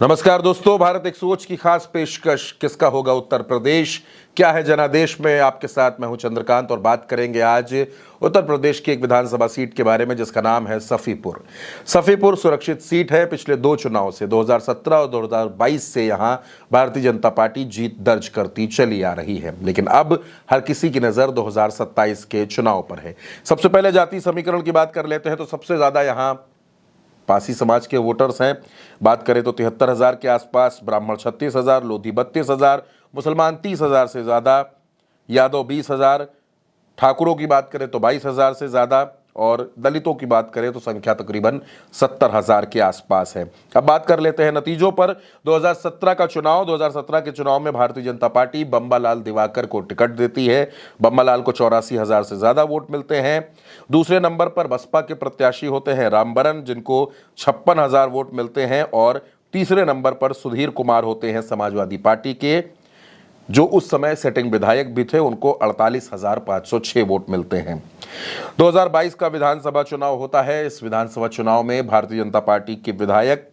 नमस्कार दोस्तों, भारत एक सोच की खास पेशकश किसका होगा उत्तर प्रदेश, क्या है जनादेश में। आपके साथ मैं हूं चंद्रकांत और बात करेंगे आज उत्तर प्रदेश की एक विधानसभा सीट के बारे में जिसका नाम है सफीपुर। सफीपुर सुरक्षित सीट है। पिछले दो चुनाव से 2017 और 2022 से यहां भारतीय जनता पार्टी जीत दर्ज करती चली आ रही है, लेकिन अब हर किसी की नजर 2027 के चुनाव पर है। सबसे पहले जाति समीकरण की बात कर लेते हैं तो सबसे ज्यादा यहां पासी समाज के वोटर्स हैं। बात करें तो 73,000 के आसपास, ब्राह्मण 36,000, लोधी 32,000, मुसलमान 30,000 से ज़्यादा, यादव 20,000, ठाकुरों की बात करें तो 22,000 से ज़्यादा और दलितों की बात करें तो संख्या तकरीबन 70,000 के आसपास है। अब बात कर लेते हैं नतीजों पर। 2017 के चुनाव में भारतीय जनता पार्टी बम्बालाल दिवाकर को टिकट देती है। बम्बालाल को 84,000 से ज़्यादा वोट मिलते हैं। दूसरे नंबर पर बसपा के प्रत्याशी होते हैं रामबरन, जिनको 56,000 वोट मिलते हैं। और तीसरे नंबर पर सुधीर कुमार होते हैं समाजवादी पार्टी के, जो उस समय सिटिंग विधायक भी थे। उनको 48,506 वोट मिलते हैं। 2022 का विधानसभा चुनाव होता है। इस विधानसभा चुनाव में भारतीय जनता पार्टी के विधायक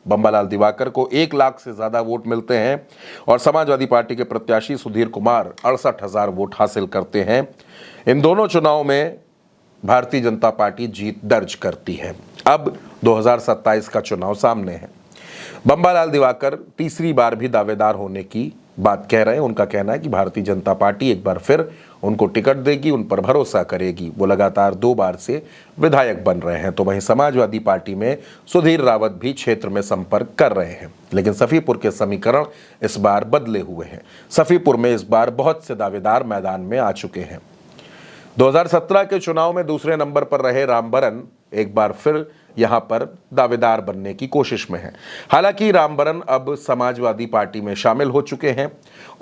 बम्बालाल दिवाकर को 1 लाख से ज्यादा वोट मिलते हैं और समाजवादी पार्टी के प्रत्याशी सुधीर कुमार 68,000 वोट हासिल करते हैं। इन दोनों चुनाव में भारतीय जनता पार्टी जीत दर्ज करती है। अब 2027 का चुनाव सामने है। बम्बालाल दिवाकर तीसरी बार भी दावेदार होने की बात कह रहे हैं। उनका कहना है कि भारतीय जनता पार्टी एक बार फिर उनको टिकट देगी, उन पर भरोसा करेगी। वो लगातार 2 बार से विधायक बन रहे हैं। तो वहीं समाजवादी पार्टी में सुधीर रावत भी क्षेत्र में संपर्क कर रहे हैं, लेकिन सफीपुर के समीकरण इस बार बदले हुए हैं। सफीपुर में इस बार बहुत से दावेदार मैदान में आ चुके हैं। 2017 के चुनाव में दूसरे नंबर पर रहे रामबरन एक बार फिर यहां पर दावेदार बनने की कोशिश में हैं। हालांकि रामबरन अब समाजवादी पार्टी में शामिल हो चुके हैं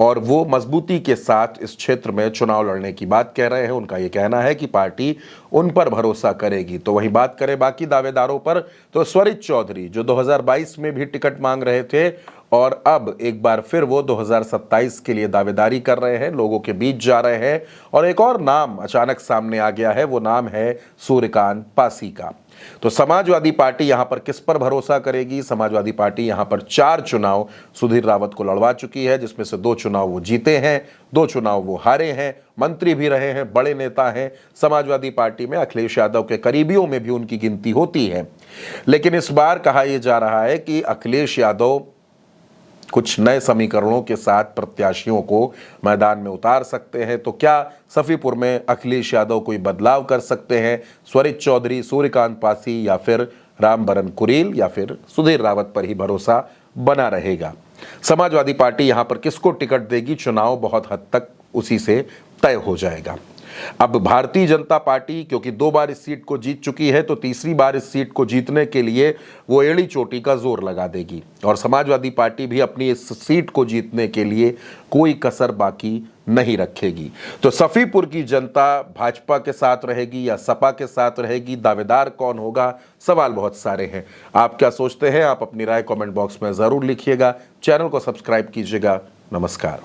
और वो मजबूती के साथ इस क्षेत्र में चुनाव लड़ने की बात कह रहे हैं। उनका ये कहना है कि पार्टी उन पर भरोसा करेगी। तो वहीं बात करें बाकी दावेदारों पर तो स्वरित चौधरी, जो 2022 में भी टिकट मांग रहे थे और अब एक बार फिर वो 2027 के लिए दावेदारी कर रहे हैं, लोगों के बीच जा रहे हैं। और एक और नाम अचानक सामने आ गया है, वो नाम है सूर्यकांत पासी का। तो समाजवादी पार्टी यहां पर किस पर भरोसा करेगी? समाजवादी पार्टी यहां पर 4 चुनाव सुधीर रावत को लड़वा चुकी है, जिसमें से 2 चुनाव वो जीते हैं, 2 चुनाव वो हारे हैं, मंत्री भी रहे हैं, बड़े नेता हैं। समाजवादी पार्टी में अखिलेश यादव के करीबियों में भी उनकी गिनती होती है। लेकिन इस बार कहा यह जा रहा है कि अखिलेश यादव कुछ नए समीकरणों के साथ प्रत्याशियों को मैदान में उतार सकते हैं। तो क्या सफीपुर में अखिलेश यादव कोई बदलाव कर सकते हैं? स्वरित चौधरी, सूर्यकांत पासी या फिर रामबरन कुरील या फिर सुधीर रावत पर ही भरोसा बना रहेगा? समाजवादी पार्टी यहां पर किसको टिकट देगी, चुनाव बहुत हद तक उसी से तय हो जाएगा। अब भारतीय जनता पार्टी क्योंकि 2 बार इस सीट को जीत चुकी है, तो तीसरी बार इस सीट को जीतने के लिए वो एड़ी चोटी का जोर लगा देगी और समाजवादी पार्टी भी अपनी इस सीट को जीतने के लिए कोई कसर बाकी नहीं रखेगी। तो सफीपुर की जनता भाजपा के साथ रहेगी या सपा के साथ रहेगी? दावेदार कौन होगा? सवाल बहुत सारे हैं। आप क्या सोचते हैं? आप अपनी राय कमेंट बॉक्स में जरूर लिखिएगा। चैनल को सब्सक्राइब कीजिएगा। नमस्कार।